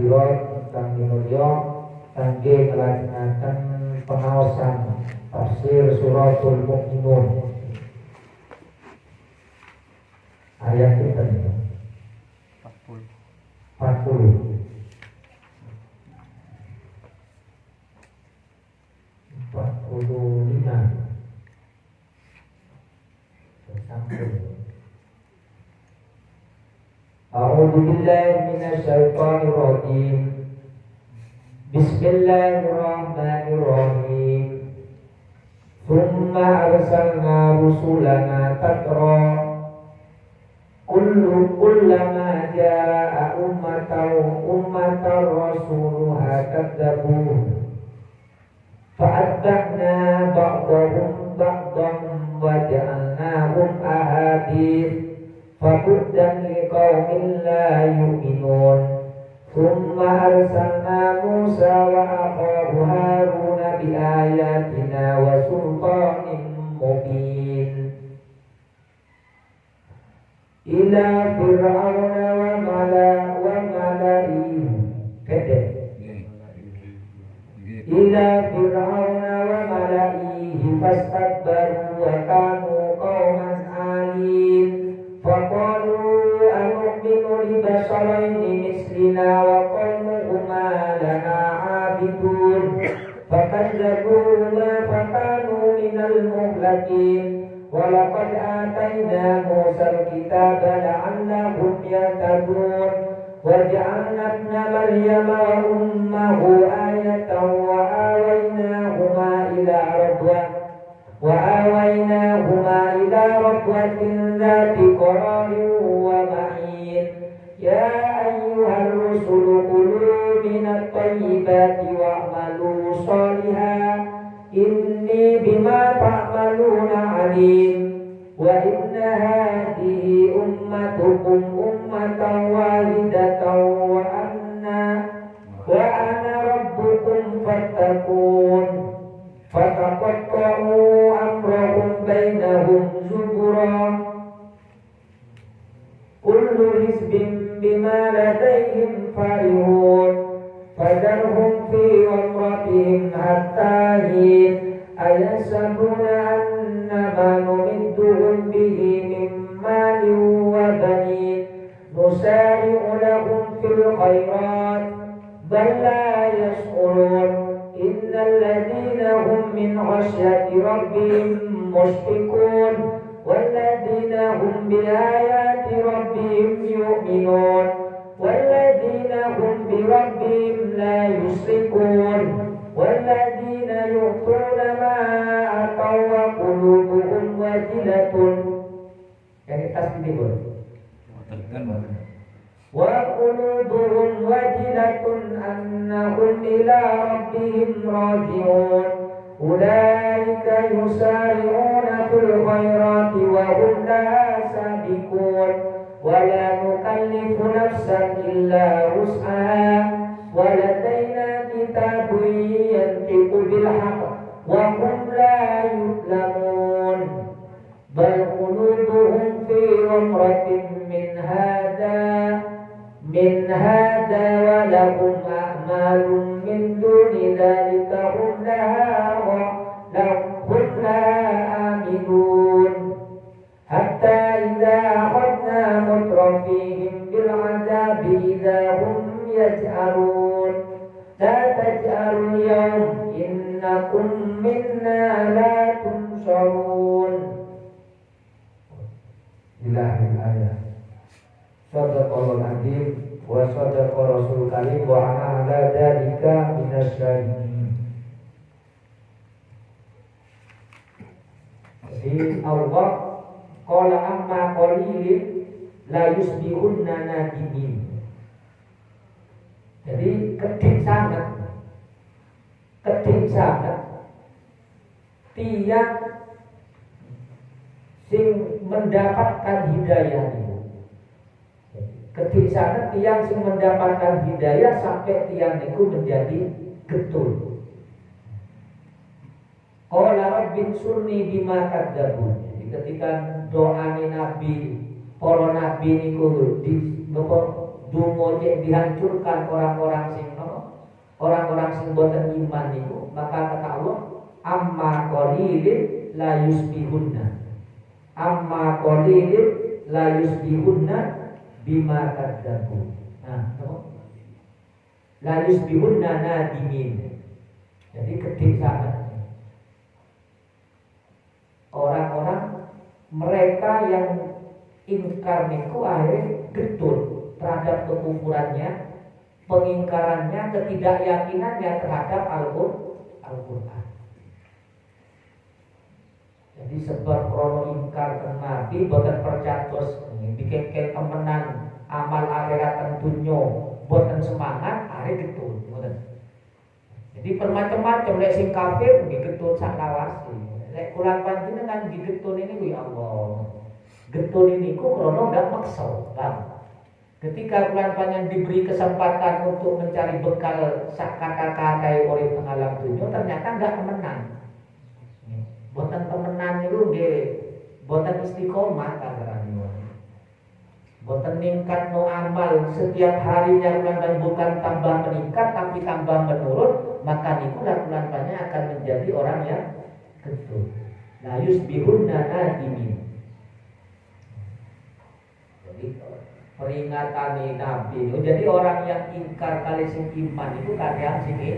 hadirat ingkang minulya kangge nglajengaken pengaosan tafsir suratul Mukminun. Ayat kita 40. A'udzu billahi minasy syaithanir rajim. Bismillahirrahmanirrahim. Tsumma arsalna rusulana tatra kullama jaa ummatan rasuluha kadzabuhu fa'atba'na ba'dahum ba'dan wa ja'alnahum ahadits fabu'dan liqaumin la yu'minun. Tsumma arsalna Musa wa akhahu Haruna biayatina wa sultanin mubin ila fir'auna wa mala'ihi ila fir'auna wa mala'ihi fastakbaru wa kanu qauman 'alin faqalu anu'minu li basharaini mislina wa qaumuhuma lana 'abidun fakadzabuhuma fakanu minal muhlakin walaqad atayna Musal kitaba la'allahum yahtadun wa ja'alna ibna Maryama wa ummahu ayatan wa awaynahuma ila rabwatin dhati qararin wa ma'in ya ayyuhar rusulu kulu minat thayyibati wa'malu shalihan inni bima ta'maluna alim wa inna hadhihi ummatukum ummatan wahidatan wa ana rabbukum fattaqun fataqatta'u amrahum bainahum zubura kullu hizbin bima ladayhim farihun fadarhum fi ghamratihim hatta hin ayasabuna annama numidduhum bihi min malin wa banin nusari'u lahum fil khairat bal la yash'urun innal ladhina hum min khasyati rabbihim mushfiqun wal ladhina hum bi ayati rabbihim yu'minun والذين هم بربهم لا يشركون والذين يؤتون ما آتوا وقلوبهم وجلة وقلوبهم وجلة أنهم إلى ربهم راجعون أولئك يسارعون في الخيرات وهم لها سابقون ولا نكلف نفسا إلا وسعها ولدينا كتاب ينطق بالحق وهم لا يظلمون بل قلوبهم في غمرة من هذا ولهم أعمال من دون ذلك هم لها آمنون حتى إذا أخذنا مترفيهم بالعذاب إذا هم يجأرون لا تجأروا اليوم إنكم منا لا تنصرون. إلى الآية. Sadaqallahul azim wa sadaqa rasul karim wa ana ala dzalika minasyahidin. Jadi Allah qala amma qalilin la yusbihunna nadimin. Jadi kedip sangat tiang sing mendapatkan hidayah itu. Kedip sangat tiang sing mendapatkan hidayah sampai tiang itu menjadi getun. Qala rabbin surni bima kadzabun. Jadi ketika doa Nabi, para nabi niku donga cek dihancurkan orang-orang sing boten iman niku, maka kata Allah, amma qalilin la yusbihunna. Amma qalilin la yusbihunna bima kadzabu. Nah, la yusbihunna nadimin. Jadi gede sangat. Orang-orang mereka yang ingkar niku akhirnya getun terhadap kekufurannya, pengingkarannya, ketidakyakinannya terhadap Al-Qur'an. Jadi sebab krono ingkar ke Nabi boten percatos dikengken temenan amal akhirat tentunya boten semangat akhirnya getun. Jadi bermacam-macam lek sing kafir nggih getun sak lawase. Lek kula panjenengan nggih getun ini ya Allah. Getun ini ku krono ndak maksa, Bang. Ketika bulan panjang diberi kesempatan untuk mencari bekal sak kata-kata urip teng alam dunya, ternyata enggak temenan. Boten temenan niku nggih boten istiqomah kagarane. Boten ningkatno amal setiap harinya bulan bukan tambah meningkat tapi tambah menurun, maka niku bulan panjang akan menjadi orang yang getun. La yusbihunna nadimin. Jadi peringatan Nabi itu. Jadi orang yang ingkar kali sing iman itu kadang sini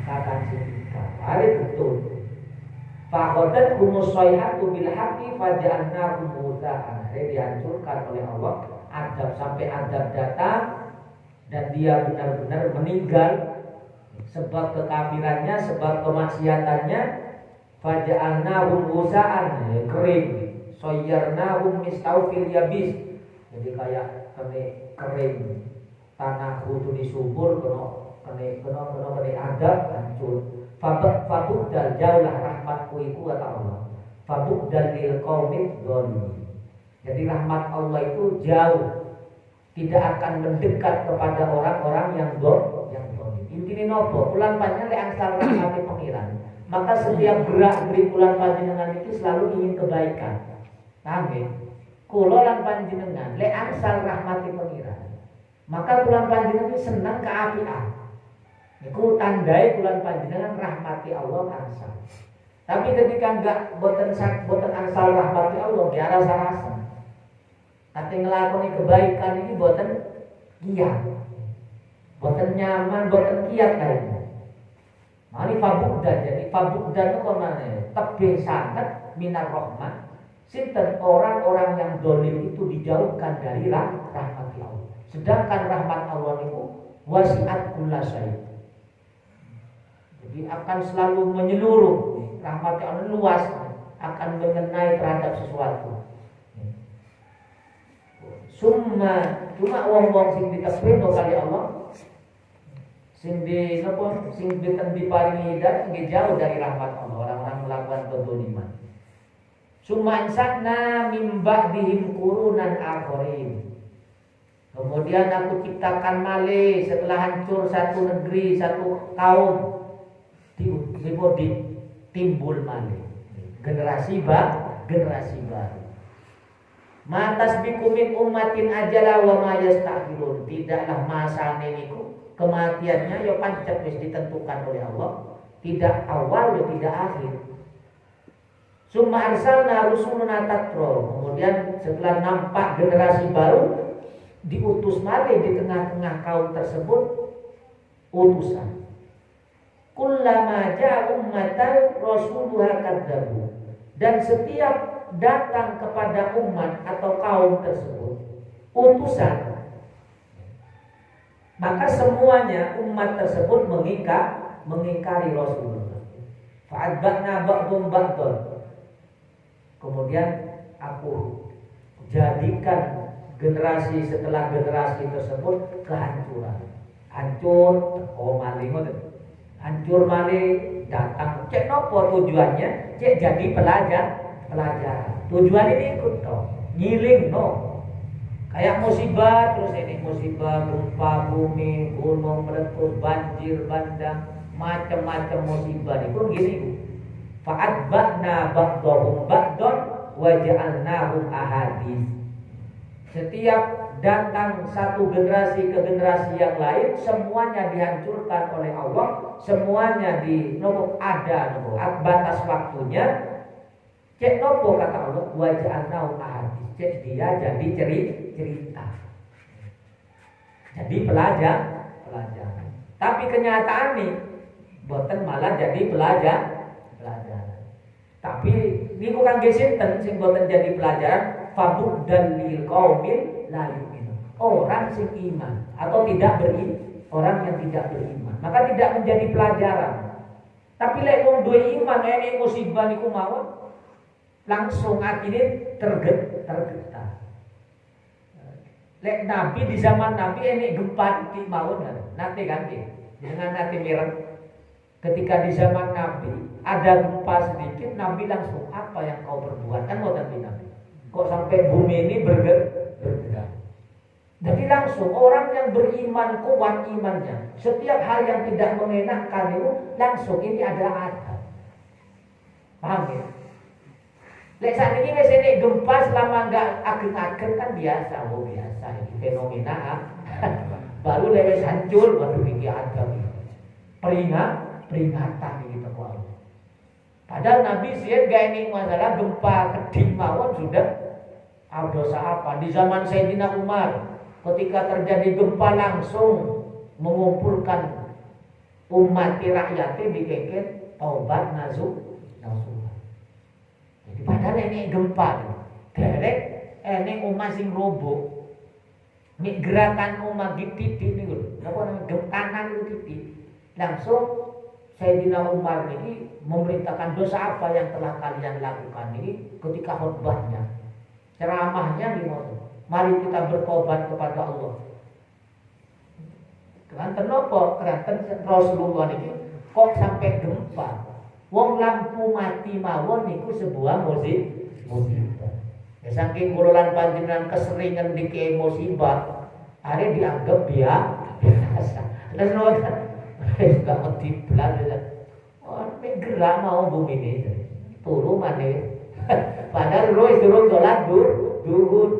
kata sing ingkar. Hari betul. Fakodat humusoyhatu bil haqi faja'alna humuzahan. Jadi dihancurkan oleh Allah. Adab sampai adab datang dan dia benar-benar meninggal sebab kekafirannya, sebab kemaksiatannya. Faja'alna humuzahan, kering. Soyarna humistau fil yabis. Jadi kayak kering tanah kudu disubur kena adab hancur. Fabuk dan jauhlah rahmatku iku kata Allah. Fabuk dan lil qaumid dzalimin. Jadi rahmat Allah itu jauh, tidak akan mendekat kepada orang-orang yang zalim. Intine nopo? Bulan panjang lek angsal rahmati pengiran. Maka setiap gerak-gerik bulan panjenengan itu selalu ingin kebaikan. Paham ya? Kula lan panjenengan lek angsal rahmati pengiran, maka bulan panjenengan itu senang keapian. Iku tandai bulan panjenengan rahmati Allah angsal. Tapi ketika enggak boten angsal rahmati Allah, dia rasa-rasa. Kate nglakoni kebaikan ini boten kiat. Boten nyaman, boten kiat kayaknya. Mari fabukdan, jadi fabukdan itu kemana? Tebih sangat minar rahmat. Sinten orang-orang yang dolim itu dijauhkan dari rahmat Allah. Sedangkan rahmat Allah itu wasiat kulla syai'. Jadi akan selalu menyeluruh. Rahmat Allah luas, akan mengenai terhadap sesuatu. Cuma wong-wong sing ditepeno kali Allah, sing diparingi hidayah nggih jauh dari rahmat Allah, orang-orang melakukan kedzaliman. Summa ansakna min ba'dihim qurunan akharin. Kemudian aku ciptakan malih setelah hancur satu negeri, satu kaum, timbul malih generasi baru. Matas bikumin umatin ajala wa ma yastakhirun. Tidaklah masane niku kematiannya ya pancet wis ditentukan oleh Allah, tidak awal ya tidak akhir. Summa arsalna rusuluna tatro. Kemudian setelah nampak generasi baru, diutus malih di tengah-tengah kaum tersebut utusan. Kullama ja'a ummatan rasuluha kadzabu. Dan setiap datang kepada umat atau kaum tersebut utusan, maka semuanya umat tersebut mengingkari Rasulullah. Fa'adba'na ba'dhum ba'dhan. Kemudian aku jadikan generasi setelah generasi tersebut kehancuran. Hancur, hancur malih datang. Cek nopo tujuannya? Cek jadi pelajaran. Tujuan ini ikut toh, ngiling no. Kayak musibah terus ini musibah gempa bumi, gunung meletus, banjir bandang, macam-macam musibah itu gini. Fa'adba'na ba'dhum ba'dhan wa ja'alnahum ahadits. Setiap datang satu generasi ke generasi yang lain, semuanya dihancurkan oleh Allah, semuanya ada batas waktunya. Cek nopo kata Allah, waja'alnahu ahadits. Cek dia jadi cerita. Jadi pelajaran. Tapi kenyataan nih, boten malah jadi pelajaran. Tapi ini bukan gesinten sing boten jadi pelajaran. Fabuddan lil qaumil la yu'minun. Orang sing iman atau tidak beriman, orang yang tidak beriman, maka tidak menjadi pelajaran. Tapi lek wong duwe iman ene musibah niku mawon langsung atine tergetar. Lek Nabi di zaman Nabi ene gempa di mawon nate kan dengan nate mireng. Ketika di zaman Nabi ada gempa sedikit, Nabi langsung apa yang kau perbuat kan ngoten Nabi. Kok sampai bumi ini bergerak. Jadi langsung orang yang beriman kuat imannya. Setiap hal yang tidak mengenakkan itu langsung ini adalah adab. Paham ya? Lek saat ini misalnya gempa selama enggak ageng-ageng kan biasa, biasa ini fenomena. Baru lewat hancur, baru ini adab. Peringatan gitu kok. Padahal Nabi siap gak ini masalah gempa keding mawon sudah dosa apa? Di zaman Sayyidina Umar ketika terjadi gempa langsung mengumpulkan umat rakyatnya dikeket taubat nasuh. Jadi padahal ini gempa derek ini umat sing roboh. Ini gerakan umat titik niku. Napa namanya gentanan itu titik. Langsung Sayyidina Umar ini memerintahkan dosa apa yang telah kalian lakukan ini ketika khutbahnya. Ceramahnya gimana? Mari kita bertobat kepada Allah. Keranten apa? Keranten Rasulullah ini kok sampai gempa. Wong lampu mati mawon niku sebuah musibah. Ya saking kula panjenengan keseringan dike musibah, are dianggap biasa. Terus nonton enggak mati belas. Oh, gerak mau bumi ini. Turu maneh. Padahal roh durung sholat duhur,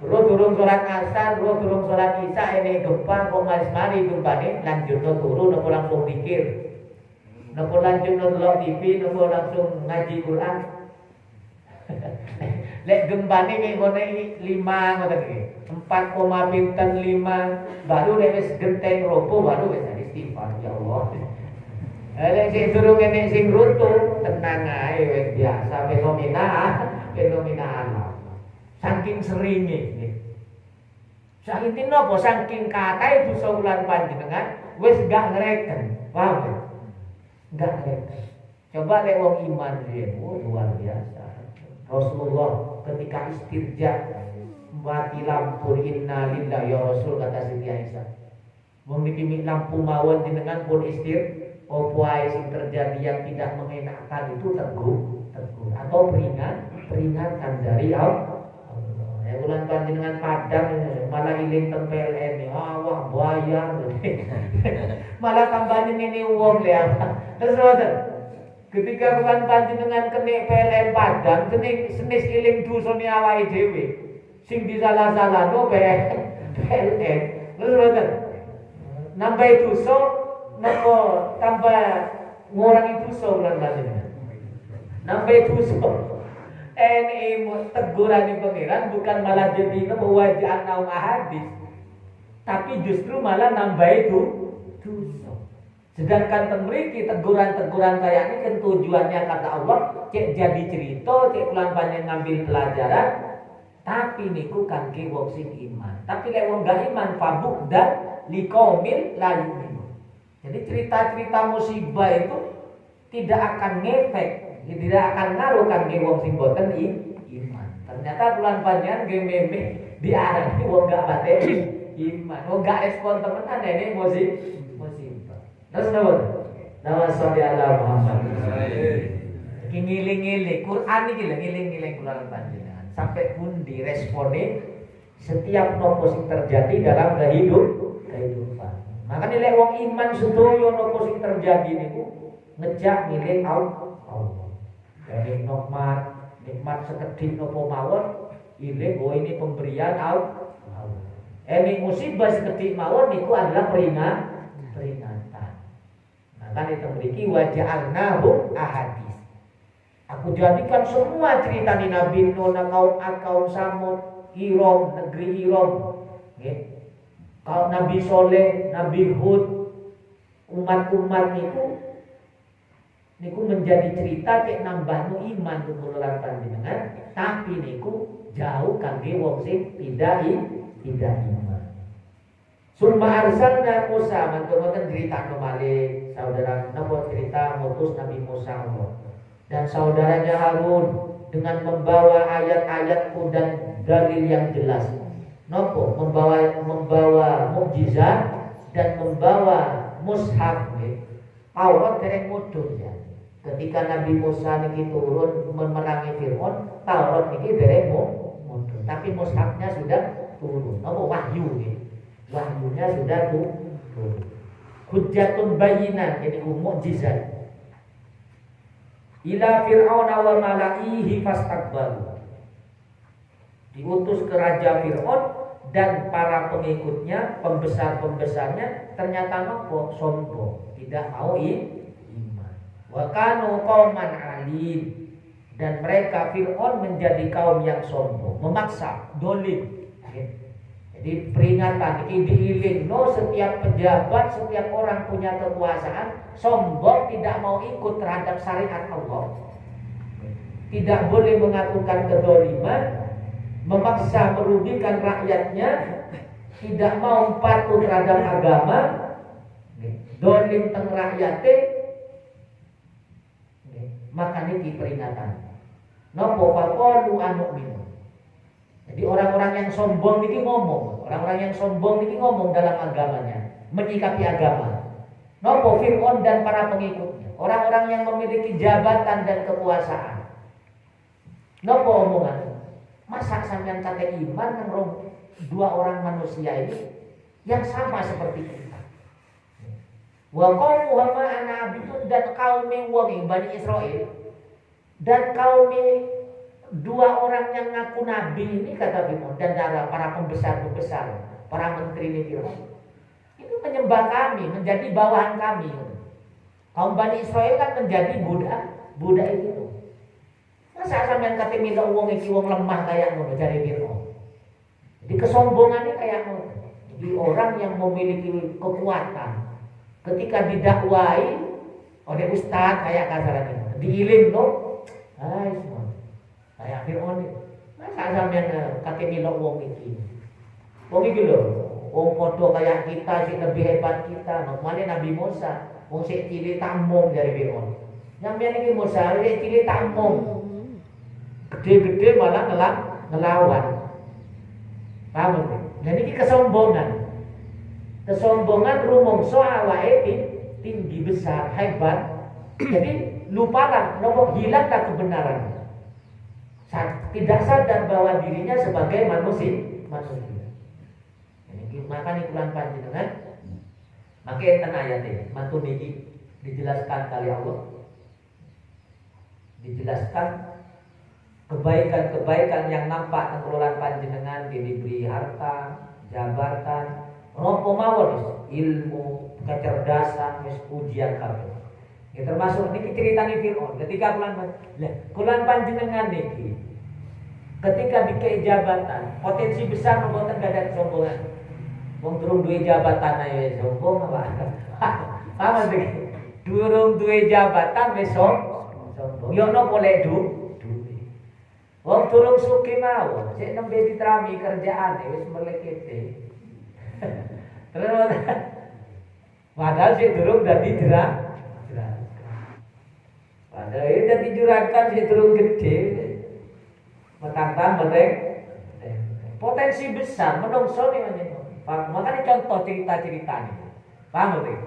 roh durung sholat asar, roh durung sholat isya ini gempa kok mari gempane lanjut turu nopo langsung pikir, nopo lanjut nonton TV, nopo langsung ngaji Quran. Lek gempane ngene 5 ngoten iki, 4,5 baru wis genteng robo baru wis istighfar ya Allah. Lek sing durung ngene sing runtuh tenang ae wis biasa fenomena alam. Saking seringe. Saking napa saking katae dosa ulan panjenengan wis gak ngreken. Paham ya? Gak ngreken. Coba lek wong iman riyen, luar biasa. Rasulullah ketika istirja mati lampu inna lillahi ya Rasul kata Siti Aisyah. Memiliki lampu mawon jenengan pun opo ae sing terjadi yang tidak mengenakkan itu teguh atau peringatan dari Allah. Ya bulan panjenengan Padang malah iling tempel ini, wah bayar. Malah tambahnya ini wong le apa. Terus ketika bulan panjenengan kene PLN Padang, senis iling dusone awake dhewe. Sing disalah-salahno PLN. Terus nambah dosa napa tambah ngurangi dosa ulan panjenengan. Nambah dosa. Teguran pangeran bukan malah jadi wajah naum ahadits, tapi justru malah nambah itu dosa. Sedangkan temriki teguran-teguran kayak ini kan tujuannya kata Allah cek jadi cerita, cek pelan panjang ngambil pelajaran. Tapi niku kangge wong sing iman. Tapi lek wong gak iman fabuk dan liqaumil la yu'minun. Jadi cerita-cerita musibah itu tidak akan ngefek, tidak akan ngaruh kangge wong sing boten iman. Ternyata bulan panjang ge meme diarani wong gak pate iman. Wong gak respon temenan ini musibah. Terus nama sholli ala Muhammad. Ngiling-ngiling Quran iki lho ngiling-ngiling bulan panjenengan. Sampai pun diresponi setiap nopo sing terjadi dalam kehidupan. Makanya lek wong iman sedoyo nopo sing terjadi niku ngejak ngiling Allah. Dari nikmat sekedhik nopo mawon iling ini pemberian Allah. Emi musibah seketik mawon niku adalah peringatan. Nah kan itu memiliki waja'alnahu ahadis. Aku jadikan semua cerita di Nabi Nuh, kaum Samud, Iram, negeri Iram, kalau Nabi Soleh, Nabi Hud, umat-umat niku menjadi cerita cek nambah nu iman tu kularan panjenengan, tapi niku jauh kangge wong sing tidak iman. Summa arsalna Musa, mantun-mantun cerita malih saudara napa cerita mutus Nabi Musa Allah. Dan saudaranya Harun dengan membawa ayat-ayatku dan dalil yang jelas. Nopo membawa mukjizat dan membawa mushaf Taurat dereng mudhun ya. Ketika Nabi Musa niki turun memerangi Fir'aun, Taurat niki dereng mudhun, tapi mushafnya sudah turun. Nopo wahyu nggih. Wahyunya sudah turun. Hujjatun bayyinah, jadi mukjizat. Ila Fir'aun wa mala'ihi fastakbaru. Diutus ke Raja Fir'aun dan para pengikutnya, pembesar-pembesarnya ternyata nopo sombong, tidak mau iman. Wa kanu qauman alim, dan mereka Fir'aun menjadi kaum yang sombong, memaksa, dolim. Jadi peringatan diiling setiap pejabat, setiap orang punya kekuasaan sombong, tidak mau ikut terhadap syariat Allah, tidak boleh mengaturkan kedoliman, memaksa merugikan rakyatnya, tidak mau patuh terhadap agama, dolim teng rakyate, maka niki peringatan. Nopo faqalu anu'minu. Jadi orang-orang yang sombong niki ngomong, orang-orang yang sombong niki ngomong dalam agamanya, menyikapi agama. Nopo Fir'aun dan para pengikutnya, orang-orang yang memiliki jabatan dan kekuasaan. Nopo omongan, masa sampean kate iman nang dua orang manusia ini yang sama seperti kita. Wa qaum wa ana abidun, dan kaum wong Bani Israil dan kaum dua orang yang ngaku nabi ini, kata Fir'aun, dan para pembesar-pembesar, para menteri ini Fir'aun, itu menyembah kami, menjadi bawahan kami. Kaum Bani Israel kan menjadi budak itu. Masa sampean kate minta wong iki wong lemah kayak ngono, jare Fir'aun. Jadi kesombongannya kayak ngono. Jadi orang yang memiliki kekuatan ketika didakwai oleh ustaz kayak kasarannya, diiling semua. Kayak Fir'aun itu. Masa sampean kate minta wong iki. Wong iki lho, wong padha kayak kita sing lebih hebat kita. Nomane Nabi Musa, wong sik cilik tamung jare Fir'aun. Sampeyan iki Musa sik cilik tamung. Gede-gede malah ngelawan. Paham? Dan ini kesombongan. Kesombongan rumongso awake tinggi besar, hebat. Jadi lupalah, hilanglah kebenaran. Tidak sadar bahwa dirinya sebagai manusia. Ini makanya bulan panjenengan. Maka enten ayatnya, mantun ini dijelaskan kali Allah. Dijelaskan kebaikan-kebaikan yang nampak tenggelolan panjenengan, diberi harta, jabatan, nopo mawon, ilmu, kecerdasan, ujian kabeh. Ya termasuk niki ceritane Fir'aun ketika kulan panjenengan niki ketika dikei jabatan, potensi besar mboten gadah kesombongan. Wong durung duwe jabatan ae sombong apa? Paham iki? Durung duwe jabatan wis sombong. Yo nopo lek wong turun suki mawon, sik nembe ditrami kerjaane wis melekete. Terus padahal sik durung dadi juragan. Padahal iki dadi juragan sik durung gede. Metang-tang beteng. Potensi besar menungso nih menyen. Makanya contoh cerita-ceritanya. Paham nggih?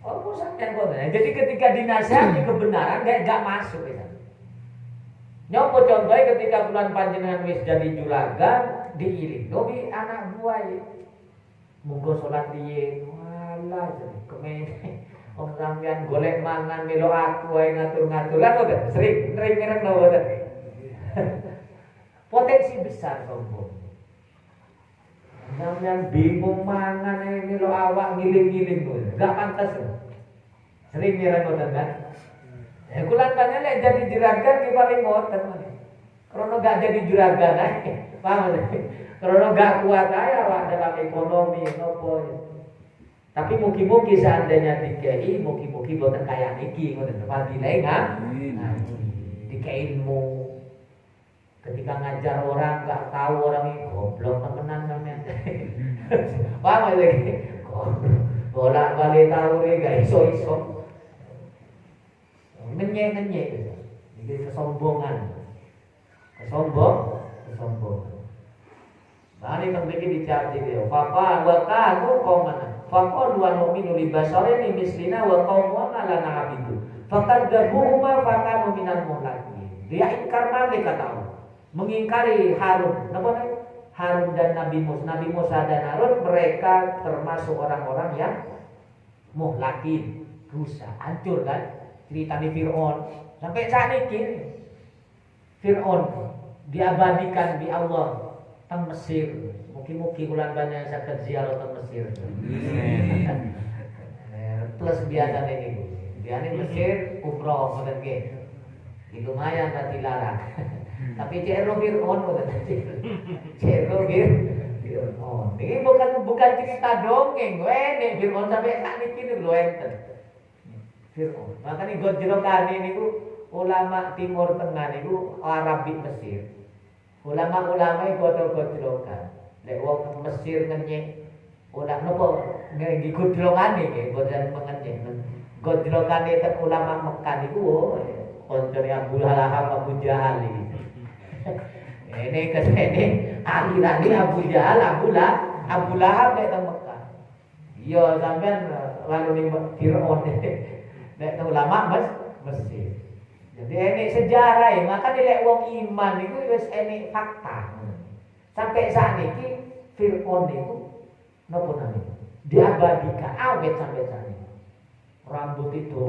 Oh, sampeyan kok. Jadi ketika dinasihati kebenaran enggak masuk ya. Nyopo contohnya ketika bulan panjenengan wis jadi juragan, diiling dobi anak buah munggo salat diye walah kemene wong sampean golek mangan melo aku wae ngatur-ngatur kan kok sering mireng lho potensi besar sombong Sampeyan bingung mangan ini lo awak ngiling-ngiling tuh. Enggak pantas. Sering mirang ngoten kan? Kulan tanya lek jadi juragan ki paling ngoten. Karena enggak jadi juragan ae. Paham? Karena enggak kuat ae awak dalam ekonomi nopo. Tapi mugi-mugi seandainya dikei, mugi-mugi boten kaya niki ngoten. Fadilah ngaji. Dikei ilmu. Ketika ngajar orang nggak tahu orang ini goblok temenan sampean. Paham lagi? Bolak balik tahu nih gak iso. Ngenyek. Jadi kesombongan. Kesombongan. Nah ini penting dicari dia. Papa wakalu qauman. Faqad wa nu'minu li basharin mislina wa qaumuna la na'budu. Fakadzabuhuma fakanu minal muhlakin. Dia ingkar balik kata Allah. Mengingkari Harun, Harun dan Nabi Musa dan Harun, mereka termasuk orang-orang yang muhlakin, rusak, hancur kan? Cerita di Fir'aun sampai saat ini Fir'aun diabadikan di Allah teng Mesir. Mungkin bulan banyak sakit ziarah teng Mesir. Plus biasa ini, biasa Mesir umroh ngoten nggih. Lumayan tak dilarang. Tapi Cero Fir'aun Cero Fir'aun. Ini bukan cerita dongeng. Nek Fir'aun sampai tak niki lho enten. Fir'aun. Makanya gojlokan niku ulama Timur Tengah niku Arabi Mesir. Ulama-ulama iku gojlokan. Lek wong Mesir ngenyek ulama napa nggih gojlokane nggih boten mengenyek. Gojlokane tek ulama Mekah niku koncone Abu Lahab Abu Jahal iki. Ini kesini akhirnya Abu Jahal Abu Lahab datang Mekah. Iya sampean lalu ning Fir'aun nek ulama Mesir. Jadi ini sejarah ya, maka dilek wong iman itu wis ini fakta. Sampai saat ini Fir'aun itu napa namanya? Diabadikan awet sampai saat ini. Rambut itu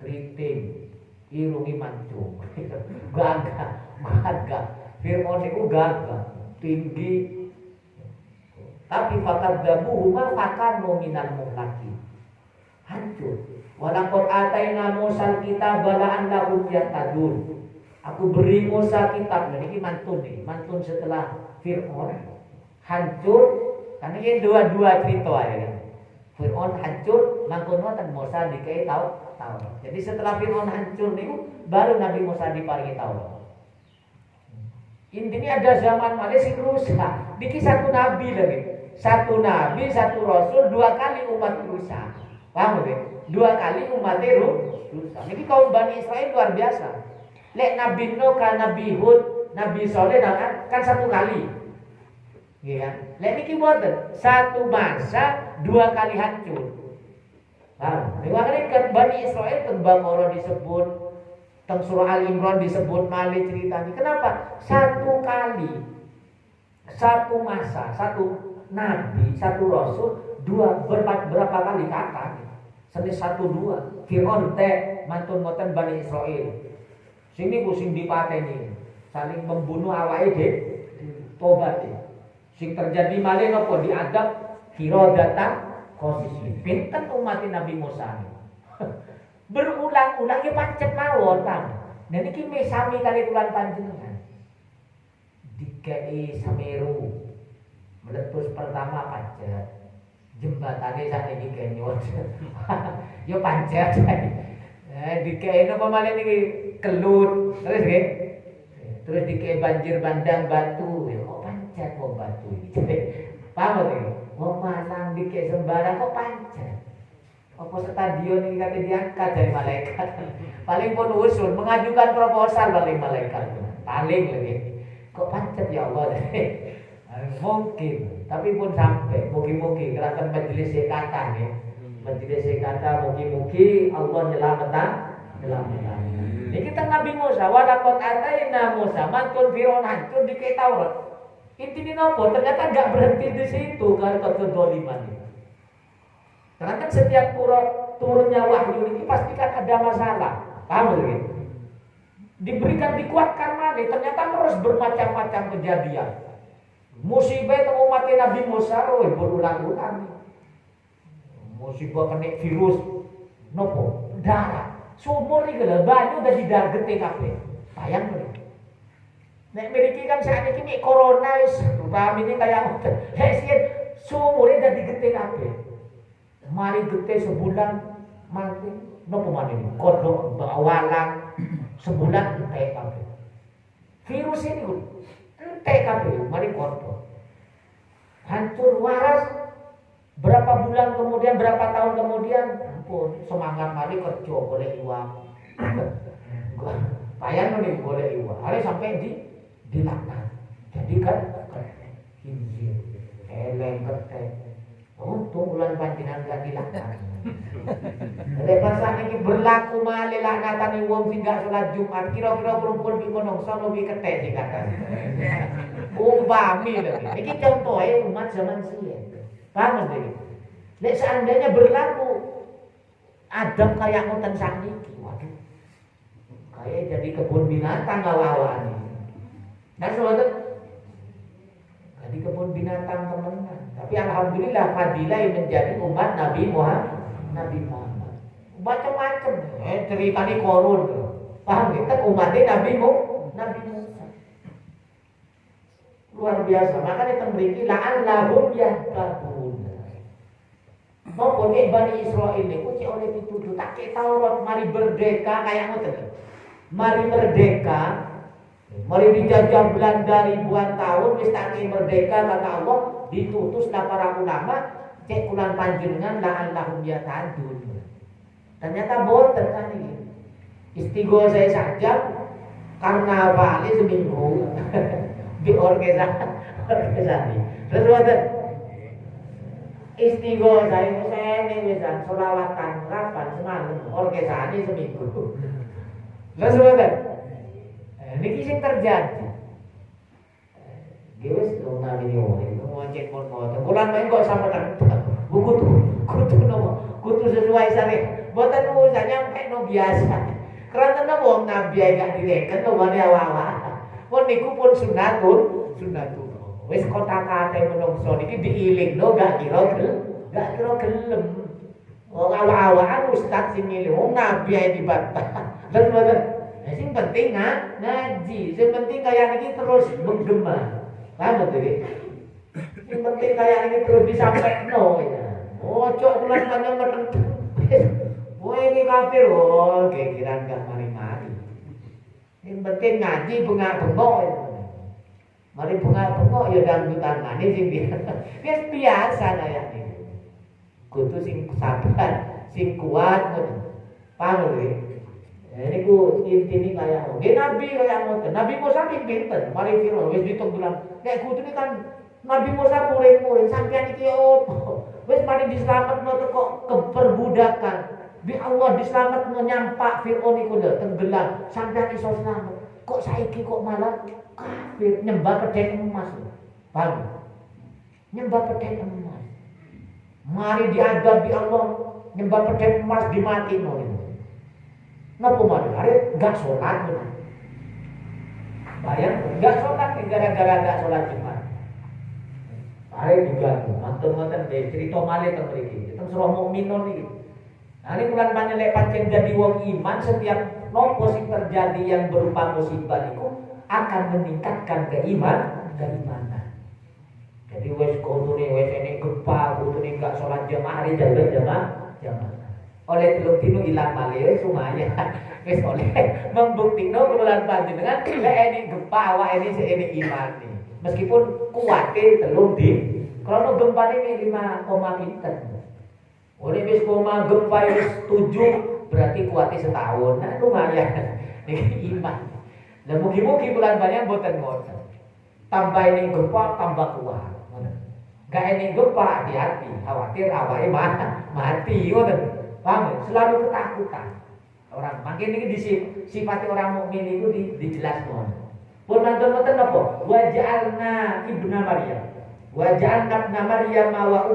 keriting, irungi mancung. Gagah. Fir'aun itu gagah, tinggi. Tapi fakadzabuhuma fakanu minal muhlakin. Hancur. Walaqad ataina Musa al-kitaba la'allahum yahtadun. Aku beri Musa kitab. Ini mantun setelah Fir'aun hancur. Karena ini dua cerita ya. Fir'aun hancur, mangkon wonten Musa dikei Taurat. Jadi setelah Fir'aun hancur niku baru Nabi Musa diparingi Taurat. Intinya ada zaman malih sing rusak. Niki satu nabi lagi. Satu nabi, satu rasul, dua kali umat rusak. Paham nggih? Dua kali umat rusak. Niki kaum Bani Israil luar biasa. Lek Nabi Nuh kan Nabi Hud, Nabi Saleh kan satu kali. Nggih kan? Lek niki mboten, satu masa dua kali hancur. Paham? Makanya Bani Israil teng Baqarah disebut, teng surah Al Imran disebut malih ceritanya. Kenapa? Satu kali, satu masa, satu nabi, satu rasul, berapa kali kata? Seni satu dua. Fir'aun teh mantun ngoten Bani Israil. Sini pusing dipateni, saling membunuh awake dhewe, tobat ya. Sing terjadi malih napa diadab kirodatan kosisi. Pinten umat Nabi Musa. Berulang-ulang ya pancet mawon kan. Nah niki sami kali kula panjenengan. Dikei Semeru. Meletus pertama pancet. Jembatane sakniki kenyot. Yo pancet. Dikei napa malih niki kelut. Terus nggih. Terus dikei banjir bandang batu. Kok pancet kok batu iki. Paham nggih? Wong Malang dikei sembarang kok pancet. Apa stadion ini kata diangkat dari malaikat. Paling pun usul mengajukan proposal paling malaikat. Paling lagi. Kok pancet ya Allah. Mungkin, tapi pun sampai mugi-mugi gerakan majelis sekatan ya. Majelis sekatan mugi-mugi Allah nyelametan. Ini kita Nabi Musa, walaqad ataina Musa mantun Fir'aun hancur di Taurat. Intinya nopo? Ternyata enggak berhenti di situ kan kedzaliman. Karena kan setiap turunnya wahyu ini pastikan ada masalah. Paham gitu? Diberikan dikuatkan mana? Ternyata terus bermacam-macam kejadian. Musibah itu umat Nabi Musa berulang-ulang. Musibah kena virus nopo darah. Sumur iki lho banyu dadi dargete kabeh. Bayang lho. Nek mriki kan saat ini corona wis ini kayak hesien sumure dadi gede kabeh. Mari gede sebulan mati nopo maneh kodok walang sebulan entek kabeh. Virus ini entek kabeh mari kodok. Hancur waras berapa bulan kemudian berapa tahun kemudian ampun semangat mari kerja golek iwak. Bayang nih golek iwak. Hari sampai dilaknat. Jadi kan khinzir, eleng ketek. Untung bulan panjenengan gak dilaknat. Lepasan ini berlaku malih laknatan wong sing gak salat Jumat, kira-kira kumpul di kono sono bi ketek sing kata. Umpami lho. Iki contohnya umat zaman siyen. Paham iki? Nek seandainya berlaku Adam kayak ngoten sakniki, waduh. Kayak jadi kebun binatang awak-awak. Nah sahabat, jadi kebun binatang teman-teman. Tapi alhamdulillah fadilah menjadi umat Nabi Muhammad. Macam-macam. Cerita ini korun. Paham kita umatnya Nabi Musa. Luar biasa. Maka kita beri la'allahum yahtadun. Maupun Bani Israel ini uci oleh dituduh tak kayak Taurat mari merdeka kayak ngoten. Mari merdeka. Mari dijajah Belanda ribuan tahun wis tak merdeka kata Allah ditutuslah para ulama cek kulan panjenengan la'allahum yahtadun. Ternyata boten kan ini. Istighosah saja karena balik seminggu di organisasi. Terus boten istighosah itu saya ini bisa solawatan kapan semalam organisasi seminggu. Terus boten niki sing terjadi. Gewes dong nami itu mau cek pun mau. Bulan main kok sama kan. Kutu nopo. Kutu sesuai sare. Boten usah nyampe no biasa. Karena wong nabi gak direken no mane awak-awak. Pun niku pun sunatun. Wis kota-kata menungso niki diilingno gak kira gelem. Wong awak-awakan ustaz sing milih wong nabi dibantah. Terus boten sing penting ngaji, sing penting kayak ini terus menggema. Paham betul? Sing penting kayak ini terus disampaikan ya. Ojo bulan panjang meteng. Wah ini kafir, kira enggak mari-mari. Sing penting ngaji bengak-bengok ya. Mari bengak-bengok ya dangdutan manis sing biasa kayak ini. Kudu sing sabar, sing kuat ngoten. Paham betul? Ini ku ini kayak Nabi kayak ngoten. Nabi Musa pinten, mari Firaun wis ditung bilang, nek kudu ini kan Nabi Musa murid-murid sampeyan iki opo? Wis mari dislametno teko keperbudakan. Bi Allah dislametno nyampak Firaun iku lho tenggelam, sampeyan iso slamet. Kok saiki kok malah kafir nyembah pedang emas. Paham? Nyembah pedang emas. Mari diadab bi Allah nyembah pedang emas dimatino. Napa mana? Hari enggak sholat benar. Bayang enggak sholat gara-gara enggak sholat Jumat. Hari juga mantan-mantan cerita malih teng mriki. Teng surah Mukminun iki. Nah ini bulan panjang pancen jadi wong iman setiap nopo sing terjadi yang berupa musibah itu akan meningkatkan keimanan. Jadi wes kudune wes enek gempa, kudune enggak sholat jamaah hari jamaah. Oleh telung dino ilang malih sumaya wis oleh membuktikno bulan panjenengan lek ene gempa awak ene sik ene iman nih. Meskipun kuwate telung di krana gempane nek 5, pinten. Oleh wis koma gempa wis 7 berarti kuwate setahun. Nah lumayan iki iman. Lah mugi-mugi bulan panjang boten ngoten. Tambah ini gempa tambah kuat. Gak ene gempa hati-hati, khawatir awake mati ngoten. Paham? Selalu ketakutan. Orang makin ini sifat orang mukmin itu dijelaskan. Pun nonton apa? Wa ja'alna ibna Maryam. Wa ja'alna ibna Maryam wa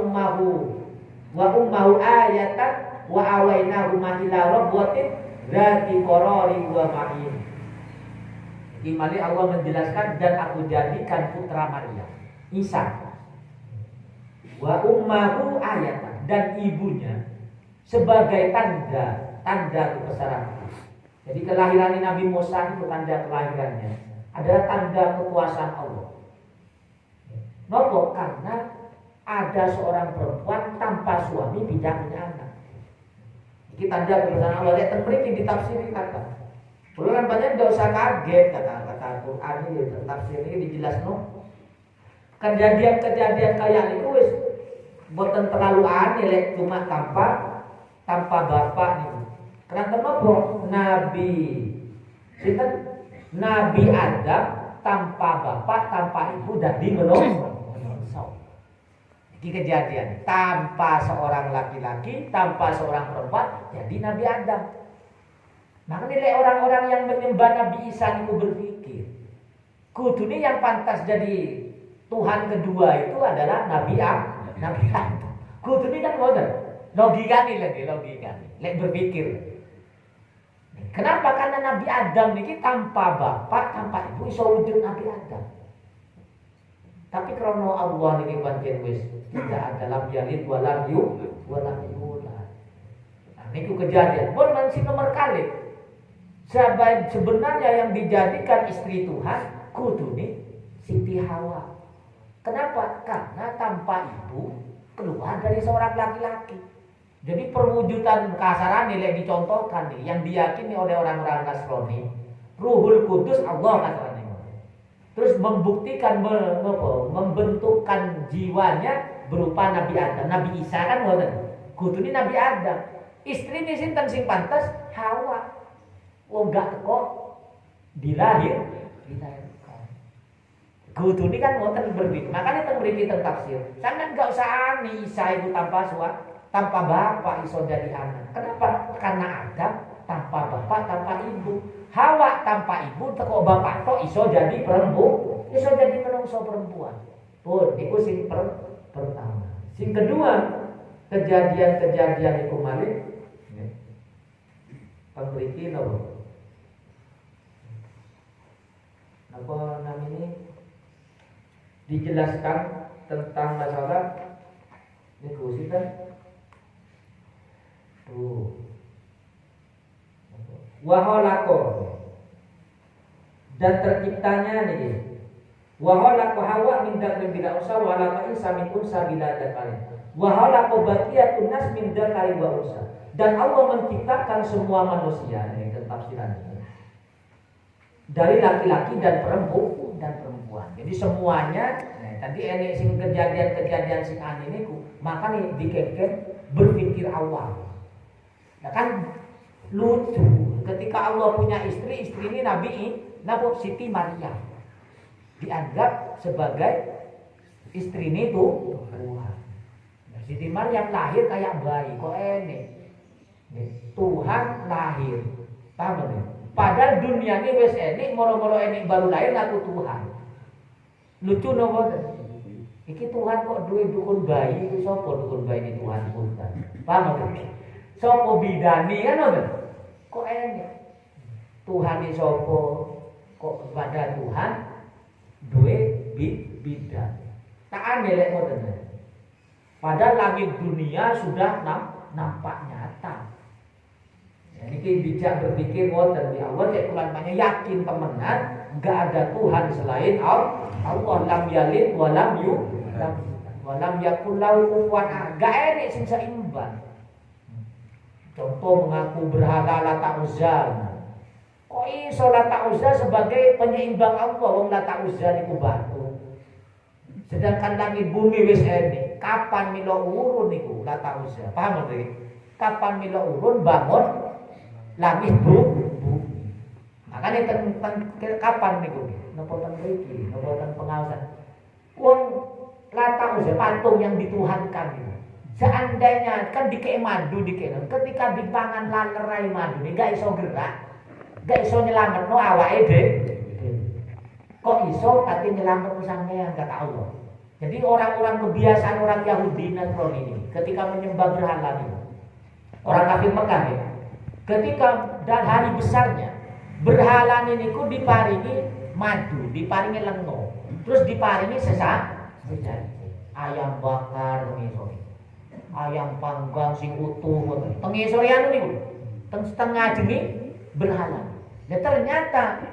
ummahu ayatan wa awainahu ila rabbatin dzati qararin wa ma'in. Imali Allah menjelaskan dan aku jadikan putra Maryam. Isa. Wa ummahu ayatan, dan ibunya sebagai tanda kebesaran. Jadi kelahiran Nabi Musa itu tanda kelahirannya adalah tanda kekuasaan Allah. Nopo karena ada seorang perempuan tanpa suami tidak punya anak. Ini tanda kebesaran Allah. Lihat mriki ditafsiri kata. Kulo kan banyak tidak usah kaget kata Quran ini tafsir ini dijelasno. Kejadian-kejadian kayak itu wis boten terlalu aneh cuma tanpa bapak nih. Kenapa nopo Nabi Adam tanpa bapak tanpa ibu dadi menungso. Ini kejadian tanpa seorang laki-laki tanpa seorang perempuan jadi Nabi Adam. Makanya orang-orang yang menyembah Nabi Isa itu berpikir kudune yang pantas jadi Tuhan kedua itu adalah Nabi Adam. Kudune kan ngoten. Logika nih. Lek berpikir. Kenapa? Karena Nabi Adam ini tanpa bapak, tanpa ibu iso wujud Nabi Adam. Tapi karena Allah ini pancen wis tidak ada lam yalid wa lam yulad. Nah, niku kejadian. Pun masih nomor kali. Sebenarnya yang dijadikan istri Tuhan kudune Siti Hawa. Kenapa? Karena tanpa ibu keluar dari seorang laki-laki. Jadi perwujudan kasaran nilai dicontohkan nih, yang diyakini oleh orang-orang Nasrani, Ruhul Kudus Allah katanya. Terus membuktikan membentukkan jiwanya berupa Nabi Adam. Nabi Isa kan ngoten. Kudune Nabi Adam. Istrine sinten sing pantes? Hawa. Wong gak teko dilahirkan. Kudune kan ngoten berbeda. Makanya teng mriki teng tafsir. Sampeyan gak usah aneh Isa itu tanpa bapak iso jadi anak. Kenapa? Karena Adam tanpa bapak tanpa ibu. Hawa tanpa ibu teko bapak tok iso jadi perempuan. Iso jadi menungso perempuan. Pun iku sing pertama. Sing kedua, kejadian-kejadian iku malih pemriki nopo? Apa namanya? Dijelaskan tentang masalah niku sinten? Waholako dan terciptanya nih. Waholako Hawa min dzakrin bila unsa wa halaka Isa min unsa bila dzakarin. Waholako baqiyatun nas min dzakari wa unsa. Dan Allah menciptakan semua manusia ini tafsirannya dari laki-laki dan perempuan. Jadi semuanya tadi ini sing kejadian-kejadian sing aneh niku makanya dikengken berpikir awal. Ya kan lucu ketika Allah punya istri ini Nabi Siti Maryam dianggap sebagai istri ini tuh Tuhan. Siti Maryam lahir kayak bayi kok enek. Tuhan lahir. Paham ya? Padahal dunia ini wis enek moro-moro enek baru lahir ngaku Tuhan. Lucu nopo? Iki Tuhan kok duwe dukun bayi itu sapa dukun bayi ini Tuhan punten. Paham ya? Sopo bidani kan ngoten. Kok enek? Tuhan iki sapa? Kok kepada Tuhan duwe bidan. Tak aneh lek ngoten. Padahal langit dunia sudah nampak nyata. Jadi bijak berpikir ngoten di Allah cek kulan banyak yakin temenan enggak ada Tuhan selain Allah. Allah lam yalid wa lam yulad wa lam yakul lahu kufuwan ahad. Enggak enek sing seimbang. Contoh mengaku berhala Lata Uzza. Kok iso Lata Uzza sebagai penyeimbang Allah? Wong Lata Uzza niku batu. Sedangkan langit bumi wis enek. Kapan mila urun niku Lata Uzza? Paham nggih? Kapan mila urun bangun langit bumi. Makanya kapan niku? Napa ten mriki? Napa ten pengawasan? Wong Lata Uzza patung yang dituhankan itu. Seandainya kan dikei madu ketika dipangan lalerai madu ini gak iso gerak, gak iso nyelametno awake dhewe. Kok iso kate nyelametno sampeyan kata Allah. Jadi orang-orang kebiasaan orang Yahudi Nasrani ini ketika menyembah berhala ini, orang kafir Mekah ya, ketika dan hari besarnya berhala ini ku diparingi madu, diparingi lengo, terus diparingi Ayam bakar ngisor. Ayam panggang sing utuh ngoten. Teng ngisor anu niku. Teng setengah jengi berhala. Nah ternyata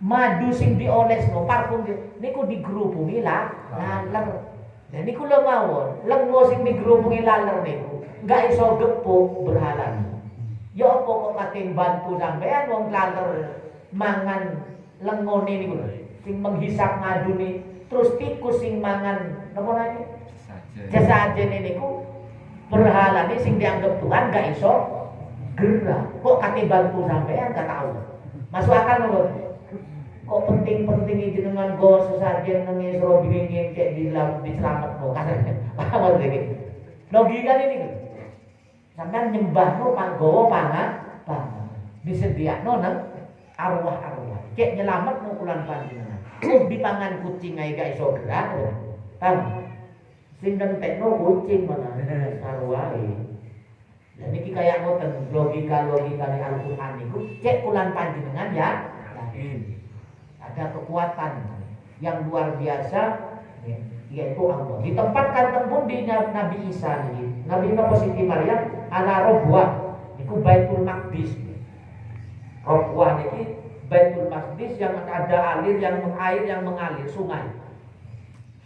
madu sing diolesno parfum niku digerubungi laler. Nah niku lho mawon, lengo sing digerubungi laler niku enggak iso gepuk berhala. Ya apa kok kating bantu sampean wong laler mangan lengone niku sing menghisap madune terus tikus sing mangan napa lagi? Jasajene niku berhalane sing dianggap Tuhan gak iso gerak. Kok kate bantu sampean gak tahu. Masuk akal lho. Kok penting-penting jenengan go sesajen nang isro bingin cek diselametno kasane. Paham iki. Logikane niku. Sampeyan nyembahno panggawa pangan disediakno nang arwah-arwah. Cek nyelametno kulan panjenengan. Dipangan kucing ae gak iso gerak. Paham? Sing dentekno kucing mana arwahe. Lah niki kaya ngoten logika-logikane Al-Qur'an niku cek kulan panjenengan ya yakin. Ada kekuatan yang luar biasa yaitu Allah. Ditempatkan pun di Nabi Isa niki. Nabi Siti Maryam ala Robwah niku Baitul Maqdis. Robwah niki Baitul Maqdis yang ada air yang mengalir sungai.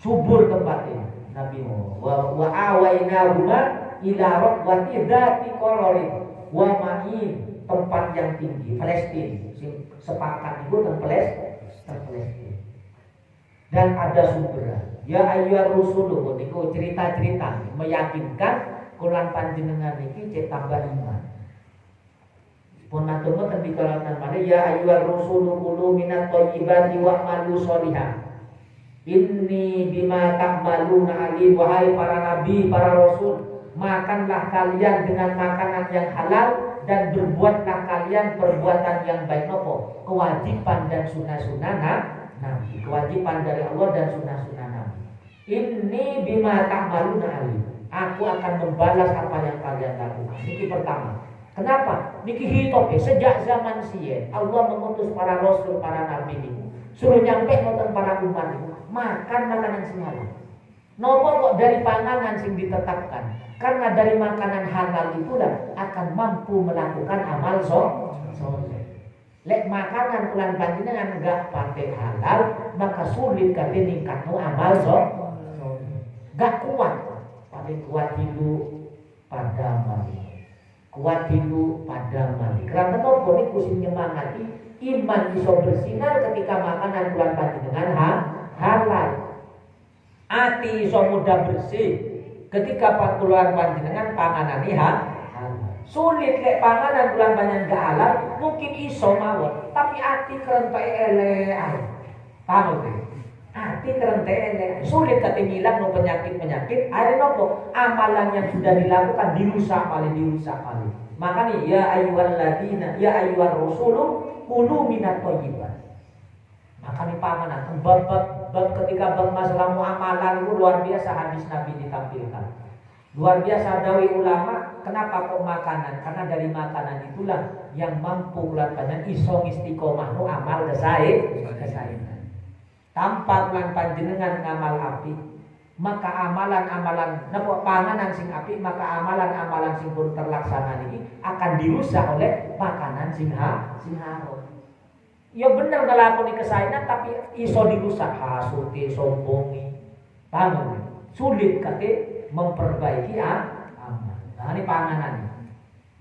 Subur tempatnya. Nabi wa awainahuma ila rabbati dzati qararin wa ma'in tempat yang tinggi Palestina sing sepakat itu teng Palestina dan ada sumber ya ayyuhar rusulu niku cerita-cerita meyakinkan kulan panjenengan iki cek tambah iman pun matur ten dikalakan mana ya ayyuhar rusulu qulu minat thayyibati wa amalu sholihan. Inni bima ta'maluna alim. Wahai para nabi, para rasul, makanlah kalian dengan makanan yang halal dan berbuatlah kalian perbuatan yang baik. Nopo kewajiban dan sunnah-sunnah nabi, kewajiban dari Allah dan sunnah-sunnah nabi. Inni bima ta'maluna alim. Aku akan membalas apa yang kalian lakukan. Niki pertama. Kenapa? Niki hitope sejak zaman siyen Allah mengutus para rasul, para nabi niku suruh nyampe ngoten para umat niku makan makanan sing halal. Nopo kok dari panganan sing ditetapkan? Karena dari makanan halal itulah akan mampu melakukan amal soleh. Lek makanan kulan panjenengan enggak pakai halal, maka sulit kali ningkatno amal soleh. Enggak kuat. Paling kuat dulu pada mali. Kuat dulu pada mali. Karena nopo niku sing nyemangati iman iso bersinar ketika makanan kulan panjenengan halal. Ati iso mudah bersih ketika pakuluan panjenengan panganan halal. Sulit lek panganan bulan panjenengan gak halal mungkin iso mawon, tapi ati kerentek elek. Paham nggih? Ati kerentek elek. Sulit kate ngilang no penyakit-penyakit. Akhirnya nopo? Amalan yang sudah dilakukan dirusak paling. Makanya ya ayyuhalladzina ya ayyuhar rasulu kulu minat thayyibat. Makanya panganan bab ketika masalah muamalah itu luar biasa hadis Nabi ditampilkan. Luar biasa dawi ulama, kenapa kok makanan? Karena dari makanan itulah yang mampu kulatannya iso istiqomah no amal kesainan. Tanpa kulan panjenengan ngamal api, maka amalan-amalan napa panganan sing api, maka amalan-amalan sing pun terlaksana ini akan dirusak oleh makanan sing haram. Ya bener ngelakoni kesainan tapi iso dirusak hasuti sombongi. Paham? Sulit kate memperbaiki amal. Nah ini panganan.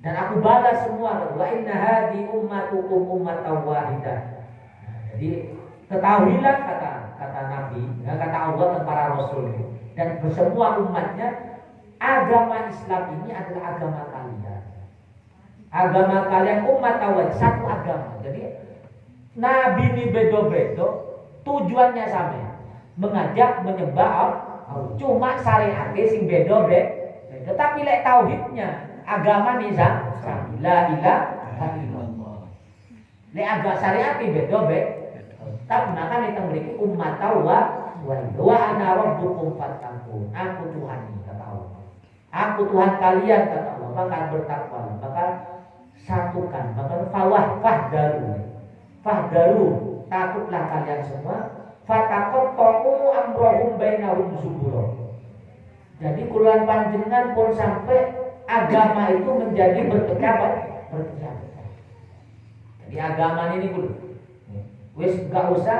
Dan aku balas semua wa inna hadi ummatukum ummatan wahidah. Nah, jadi ketahuilah kata Nabi, kata Allah dan para rasul dan semua umatnya agama Islam ini adalah agama kalian. Agama kalian umat awal satu agama. Jadi Nabi ini bedo-bedo tujuannya sama, mengajak menyembah Allah. Cuma syariatnya sing bedo-bedo. Tetapi lek tauhidnya agama nih sama. La ilaha illallah. Lek agama syariatnya bedo-bedo. Tapi maka kita memiliki umat wa ana rabbukum fattaqun. Aku Tuhan kata Allah. Aku Tuhan kalian kata Allah. Maka bertakwa, maka satukan, maka fahdaru, takutlah kalian semua. Fatakot toku aqamu amrohum bainahum zubura. Jadi kuluan panjenengan pun sampai agama itu menjadi berpecah-pecah. Jadi agama ini dulu. Wis gak usah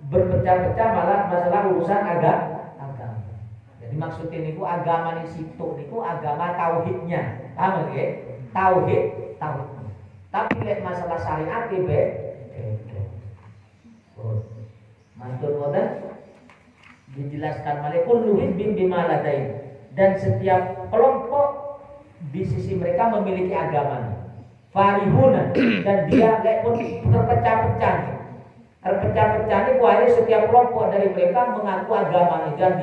berpecah-pecah malah masalah urusan agama. Jadi maksudnya niku agama ini situ niku agama tauhidnya. Paham nggih? Tauhid. Tapi lek masalah syariat beda. Mantul ngoten dijelaskan oleh kullu hizbin bima ladaihim, dan setiap kelompok di sisi mereka memiliki agama. Farihuna, dan dia lek pun terpecah-pecah nih kuahnya setiap kelompok dari mereka mengaku agama dan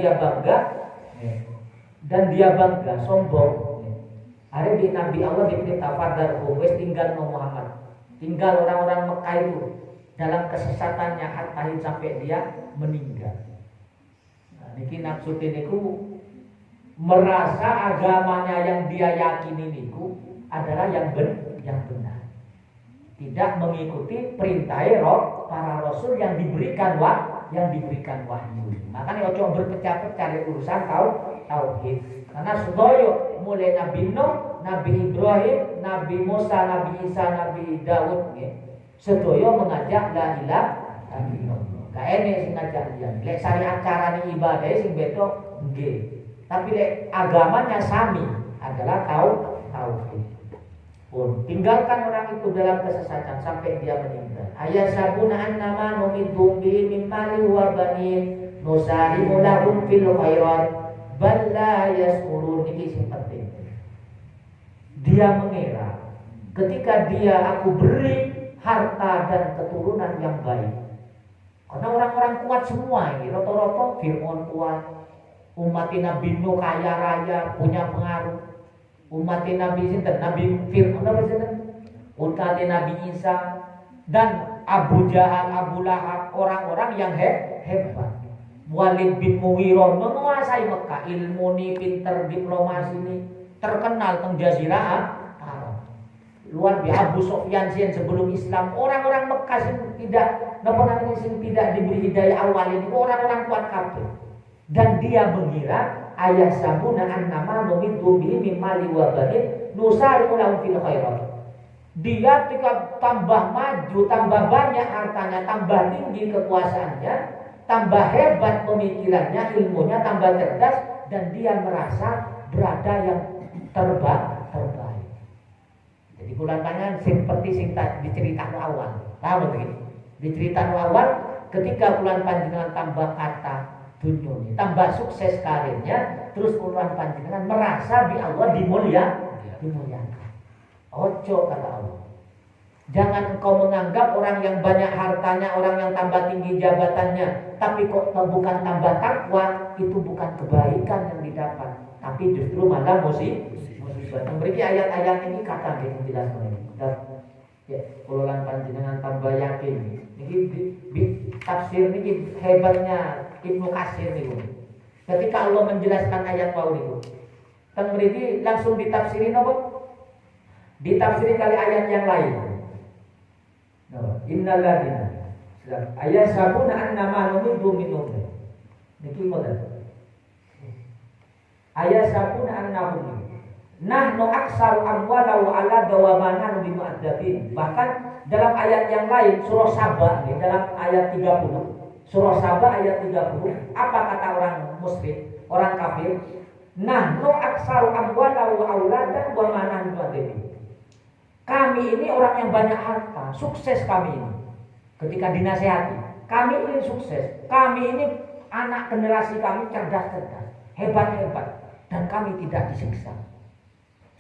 dia bangga sombong. Hari di Nabi Allah diperintah fadarhum wis tinggal Muhammad, tinggal orang-orang Mekah itu dalam kesesatannya hatta sampai dia meninggal. Nah, niki maksudnya niku merasa agamanya yang dia yakini niku adalah yang benar. Tidak mengikuti perintah para rasul yang diberikan wahyu. Makanya ojo berpecah-pecah di urusan tauhid. Karena sedoyo mulai Nabi Nuh, Nabi Ibrahim, Nabi Musa, Nabi Isa, Nabi Daud sedoyo mengajak la ilaha illallah. Gak enek sing ngajak dia. Lek syariat carane ibadah sing beda nggih. Tapi lek agamanya sami adalah tauhid. Tinggalkan orang itu dalam kesesatan sampai dia meninggal. Ayasabuna annama numidhum bihi min mali wa banin nusari'u lahum fil khairat bal la yashkurun. Ini sing penting. Dia mengira ketika aku beri harta dan keturunan yang baik. Karena orang-orang kuat semua ini, rata-rata Fir'aun kuat, umat Nabi Nuh kaya raya, punya pengaruh. Umat Nabi Fir'aun, umat Nabi Isa, dan Abu Jahal, Abu Lahab, orang-orang yang hebat. Walid bin Mughirah menguasai Mekah, ilmu ini, pinter diplomasi ini, terkenal teng Jazirah Arab. Luar biasa. Abu Sufyan sebelum Islam, orang-orang Mekah sing tidak diberi hidayah awal ini orang-orang kuat kafir. Dan dia mengira ayah sabuna annama numidhum bihi min mali wa banin nusari'u lahum fil khairat. Dia ketika tambah maju, tambah banyak hartanya, tambah tinggi kekuasaannya, tambah hebat pemikirannya, ilmunya tambah cerdas, dan dia merasa berada yang terbaik. Jadi bulan panjang seperti singkat diceritakan awal. Tahu begini? Diceritakan awal ketika bulan panjenengan tambah kata dunia, tambah sukses karirnya, terus bulan panjenengan merasa di Allah dimuliakan. Ojo kata Allah. Jangan engkau menganggap orang yang banyak hartanya, orang yang tambah tinggi jabatannya, tapi kok bukan tambah takwa, itu bukan kebaikan yang didapat, tapi justru malah musibah. Memberi ayat-ayat ini kata yang jelas ini. Ya, kululan panjenengan tambah yakin. Ini tafsir ini hebatnya Ibnu Katsir niku. Ketika Allah menjelaskan ayat wau niku, kan mriki langsung ditafsiri napa? Ditafsiri kali ayat yang lain. Innal ladina ayasabuna annama numidhum minhum. Niki modal. Ayasabuna annahum nahnu aksaru amwala wa alada wa ma nahnu bimu'adzabin. Bahkan dalam ayat yang lain surah Saba dalam ayat 30, surah Saba ayat 30, apa kata orang musyrik, orang kafir? Nahnu aksaru amwala wa aulada wa ma nahnu bimu'adzabin. Kami ini orang yang banyak harta, sukses kami ini. Ketika dinasihati, kami ini sukses, kami ini anak generasi kami cerdas-cerdas, hebat-hebat, dan kami tidak disiksa.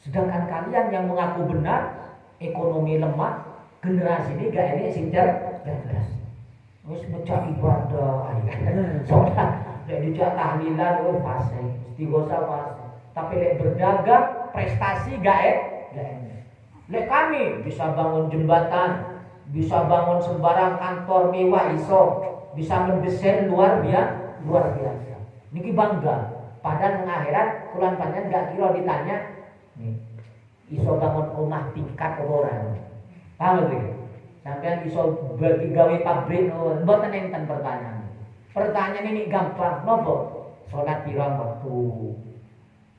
Sedangkan kalian yang mengaku benar, ekonomi lemah, generasi ini gak ini sing cerdas. Wis becak ibadah, soalnya lek dijak tahlilan wis fase, istighosah fase. Tapi lek berdagang, prestasi gak enak. Lek kami bisa bangun jembatan, bisa bangun sembarang kantor mewah iso, bisa mendesain luar biasa. Niki bangga. Padahal akhirat kulan panjang gak kira ditanya, nih, iso bangun rumah tingkat orang. Paham lho? Sampeyan iso bagi gawe pabrik, mboten enten pertanyaan. Pertanyaan ini gampang, nopo? Salat pirang waktu,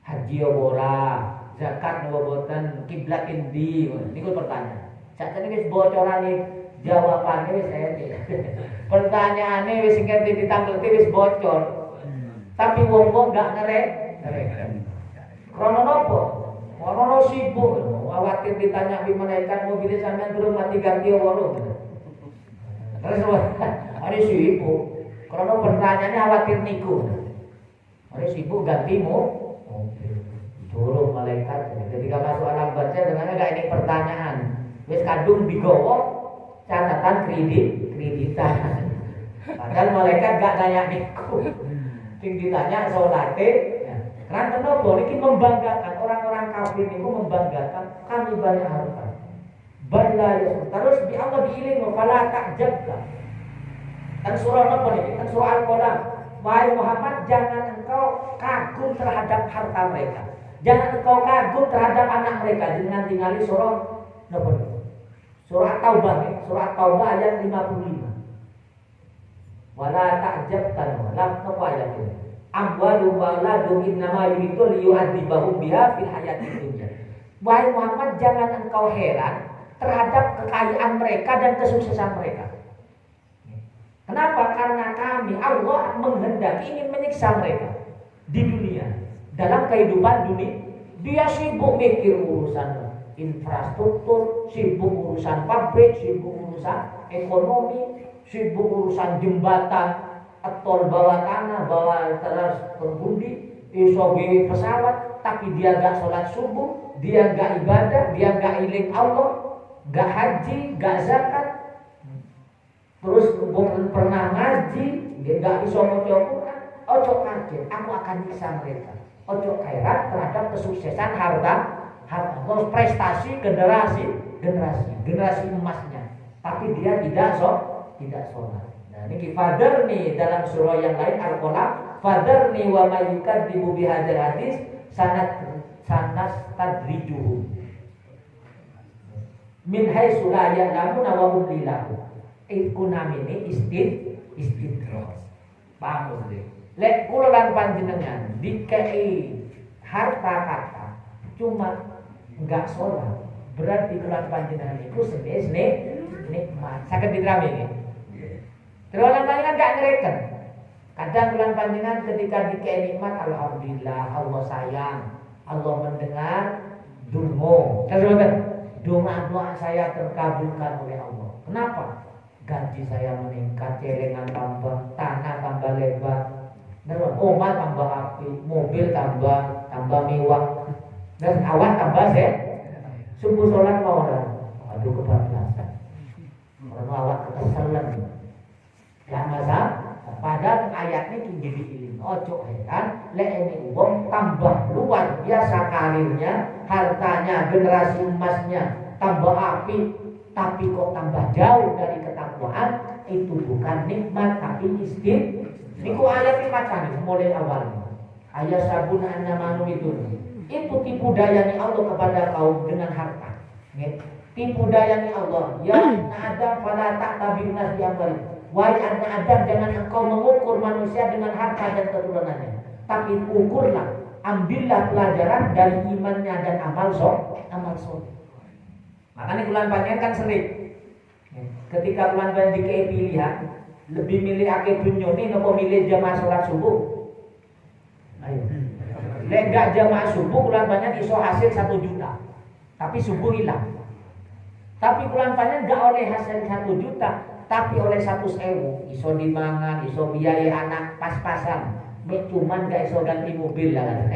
haji ora, zakat nopo boten, kiblat endi? Niku pertanyaan. Sakjane wis bocorane jawabane wis enek. Pertanyaane wis ngerti ditangkleti wis bocor. Tapi wong-wong gak ngerek. Krono nopo? Krono sibuk, khawatir ditanya di malaikat mobil sampean turun mati ganti woro. Terus hari sibuk. Krono pertanyaannya khawatir niku. Hari sibuk gantimu. Turun malaikat. Ketika masuk alam barzah dengan gak ini pertanyaan. Wis kadung digowo catatan kreditan. Padahal malaikat gak nanya niku. Sing ditanya salate. Karena kenapa niki membanggakan orang-orang kafir niku membanggakan kami banyak harta. Banyak terus di Allah diiling fala ta'jabka. Dan surah apa nih? Kan surah Al-Qalam. Wahai Muhammad, jangan engkau kagum terhadap harta mereka. Jangan engkau kagum terhadap anak mereka. Jangan tinggali surah apa nih? Surah Taubah nih. Surah Taubah ayat 55. Wala ta'jabkan. Lam apa ayat ini? Amwalu waladum innama yuridu liyu'adzibahum biha fil hayatid dunya. Wahai Muhammad, jangan engkau heran terhadap kekayaan mereka dan kesuksesan mereka. Kenapa? Karena kami Allah menghendaki ingin menyiksa mereka di dunia. Dalam kehidupan dunia, dia sibuk mikir urusan infrastruktur, sibuk urusan pabrik, sibuk urusan ekonomi, sibuk urusan jembatan, tol bawah tanah, bawah teras pengundi, iso pesawat, tapi dia gak sholat subuh, dia gak ibadah, dia gak iling Allah, gak haji, gak zakat. Terus bukan pernah ngaji, dia nggak bisa maca Quran. Ojo kaget, aku akan nyiksa mereka. Ojo kairat terhadap kesuksesan harta, prestasi generasi emasnya. Tapi dia tidak sholat. Nah ini fadar nih dalam surah yang lain Al-Qalam. Fadar nih wa mayyukan di bubi hadal hadis sanas tadrijuhum min haitsu la ya'lamuna wa umli lahum. Ikunam ini istidros. Paham mesti. Lek kula lan panjenengan dikei harta kata cuma enggak sholat, berarti kula panjenengan itu senes nikmat. Saged diterami ini. Terus lan panjenengan enggak ngereken. Kadang kula panjenengan ketika dikei nikmat alhamdulillah, Allah sayang, Allah mendengar donga. Terus doa saya terkabulkan oleh Allah. Kenapa? Gaji saya meningkat, celengan tambah, tanah tambah lebar, rumah tambah api, mobil tambah mewah, dan awan tambah subuh sholat mau orang, aduh kebablasan, orang awak kekesalan, gak masalah. Padahal ayat ini jadi ilmu. Ojo heran, lek ini uang tambah luar biasa karirnya, hartanya, generasi emasnya tambah api. Tapi kok tambah jauh dari ketakwaan, itu bukan nikmat tapi istid. Niku ayat ini macam mulai awalnya. Ayat sabun annamanu itu tipu dayanya Allah kepada kaum dengan harta. Tipu dayanya Allah. Ya Adam fala ta'tabinas yang baik. Wahai anak Adam, jangan engkau mengukur manusia dengan harta dan keturunannya. Tapi ukurlah, ambillah pelajaran dari imannya dan amal soleh. Makanya bulan panjang kan sering. Ketika bulan panjang dikei pilihan, lebih milih akeh dunya ini nopo milih jamaah sholat subuh. Ayo. Lek gak jamaah subuh bulan panjang iso hasil 1 juta. Tapi subuh hilang. Tapi bulan panjang gak oleh hasil 1 juta, tapi oleh 100.000. Iso dimangan, iso biaya anak pas-pasan. Mek cuman gak iso ganti mobil lah.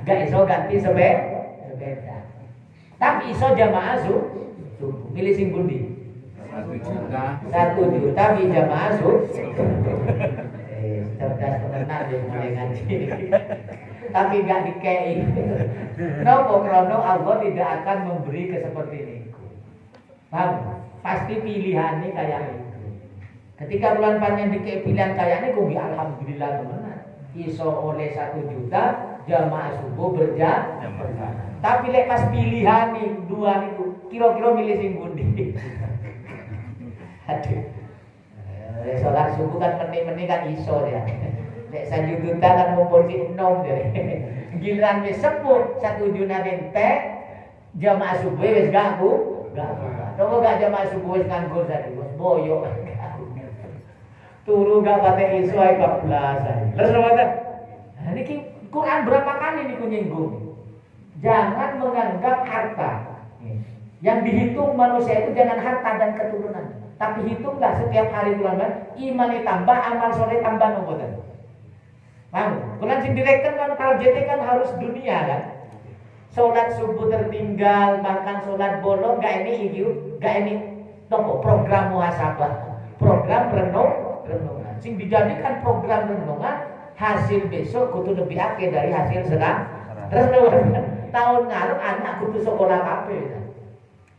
Gak iso ganti sepeda. Tapi iso jamaah subuh. Milih sing pundi? 1 juta. 1 juta di jamaah subuh. Cerdas tenan dia mulai ngaji. Tapi gak dikei. Nopo krono Allah tidak akan memberi ke seperti ini. Paham? Pasti pilihannya kayak itu. Ketika bulan panjang dikei pilihan kayak ini, kuwi alhamdulillah temenan. Iso oleh 1 juta jamaah subuh berjamaah. Tapi lek pas pilihan nih dua itu, kira-kira milih sing pundi? Aduh. Lek salat subuh kan meni-meni kan iso ya. Lek sajudutan kan mumpul si enom deh. Giliran wis sepuh satu junan entek jamaah subuh wis gak coba gak jamaah subuh wis nganggur tadi wis boyo. Turu gak pate iso ae bablas. Terus ngoten. Nah niki Quran berapa kali niku nyinggung. Jangan menganggap harta. Yang dihitung manusia itu jangan harta dan keturunan. Tapi hitunglah setiap hari bulan iman tambah, amal soleh tambah nomboten. Paham? Kulan sing direken kan targetnya kan harus dunia kan. Salat subuh tertinggal, makan salat bolong gak ini toko program muhasabah, program renungan. Sing dijadikan program renungan hasil besok kudu lebih akeh dari hasil sekarang. Terus tahun ngarep anak kudu sekolah kabeh.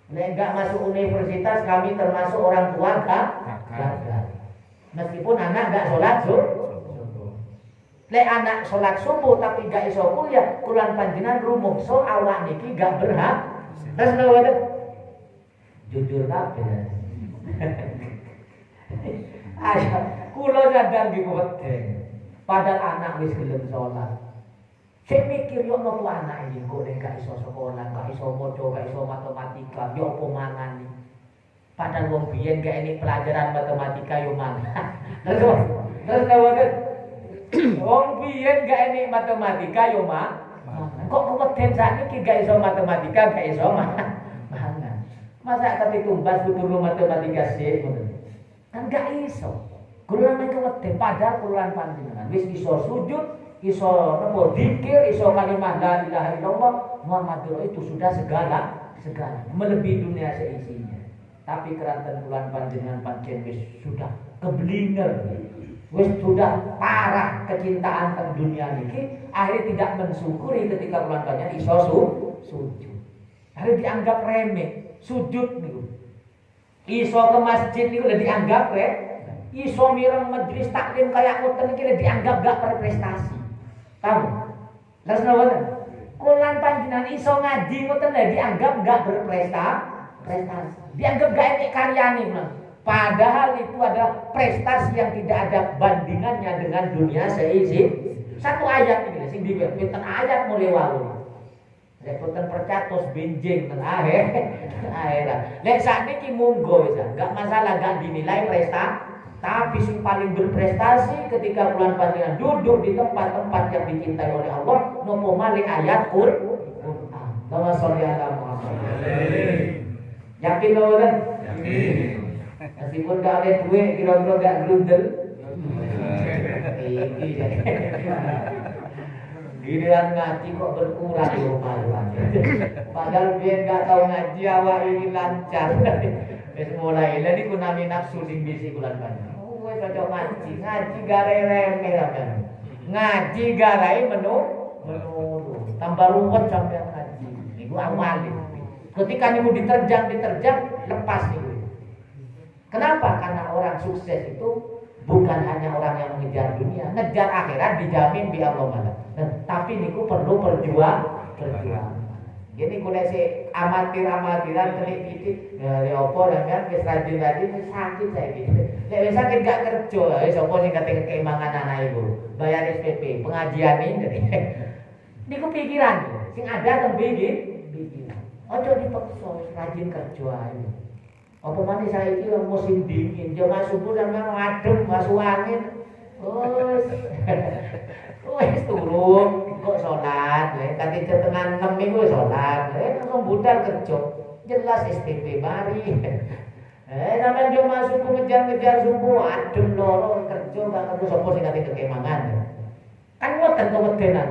Nek enggak masuk universitas kami termasuk orang tua gagal. Meskipun anak enggak sholat subuh. Lek anak sholat subuh tapi enggak iso kuliah, kulan panjenengan rumangsa awak niki enggak berhak. Terus ngono. Jujur kabeh. Ayo, kula sadar di weteng. Padahal anak wis gelem sholat. Saya mikir yo nopo anak ini kok nek gak iso sekolah, gak iso maca, gak iso matematika, yo apa mangane. Padahal wong biyen gak ini pelajaran matematika yo mangan. Terus ngoten. Wong biyen gak ini matematika yo mangan. Kok keweden sakniki gak iso matematika, gak iso mangan. Masa kate tumbas kudu matematika sih ngoten. Kan gak iso. Kula men keweden padahal kula panjenengan wis iso sujud, iso nopo dzikir, iso kalimat la ilaha illallah Muhammadur itu sudah segala melebihi dunia seisinya. Tapi keranten bulan panjenengan pancen wis sudah keblinger, wis sudah parah kecintaan teng dunia niki, akhirnya tidak mensyukuri ketika bulan panjenengan iso sujud. Akhirnya dianggap remeh, sujud niku. Iso ke masjid niku udah dianggap iso mireng majelis taklim kayak ngoten iki dianggap gak berprestasi. Paham? Terus ngoten. Kulan panjenengan iso ngaji ngoten dianggap gak berprestasi. Dianggap gak enek karyane, padahal itu adalah prestasi yang tidak ada bandingannya dengan dunia seisi. Satu ayat iki sing diweten ayat mulai walu. Lek boten percatos benjing ten akhir. Lek sakniki monggo wis, gak masalah gak dinilai prestasi. Tapi yang paling berprestasi ketika bulan panjenengan duduk di tempat-tempat yang dicintai oleh Allah, nopo malih ayat Quran. Allahumma sholli ala Muhammad. Yakin lho kan? Yakin. Meskipun gak ada duit, kira-kira gak glundel. Giliran ngaji kok berkurang di rumah. Padahal biar gak tahu ngaji awak ini lancar. Wis mulai lha niku nami nafsu sing bisi bulan panjenengan. Wis cocok ngaji garai remeh sampean. Ngaji garai menu tambah ruwet sampean ngaji. Niku awal. Ketika niku diterjang lepas niku. Kenapa? Karena orang sukses itu bukan hanya orang yang mengejar dunia, ngejar akhirat dijamin bi Allah. Tapi niku perlu perjuangan. Gini kula si amatir-amatiran telik titik dari opo dan wis rajin-rajin sakit saiki. Nek wis sakit gak kerja, wis opo sing kate keimangan anak ibu. Bayar SPP, pengajian ini. Niku pikiran sing ada teng pikiran. Ojo dipaksa rajin kerja ae. Apa maneh saiki musim dingin, jam subuh sampeyan adem, masuk angin. Wis turun kok salat, tadi setengah 6 minggu salat, langsung budal kerja. Jelas SPP mari. Sampeyan yo masuk ngejar-ngejar subuh, adem loro kerja gak ketemu sapa sing kate kekemangan. Kan ngoten kewedenan.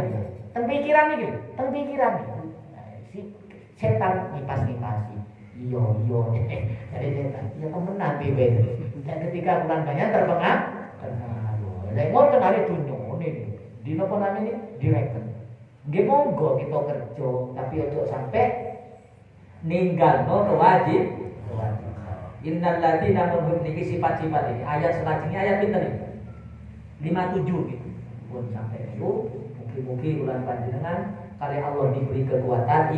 Teng pikiran iki, si setan nipas-nipasi. Iya. Jadi setan, ya temenan piye. Dan ketika bulan banyak terpengaruh. Lek ngoten are dunyone di napa namine direken. Nggih monggo kita kerja tapi ojo sampai ninggalno kewajiban. Innal ladzina hum niki sifat-sifat ini ayat selanjutnya ayat pinten iki? 57 gitu. Pun sampai itu mugi-mugi bulan panjenengan kali Allah diberi kekuatan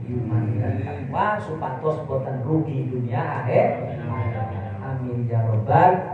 iman dan takwa supados boten rugi dunia akhir. Amin ya rabbal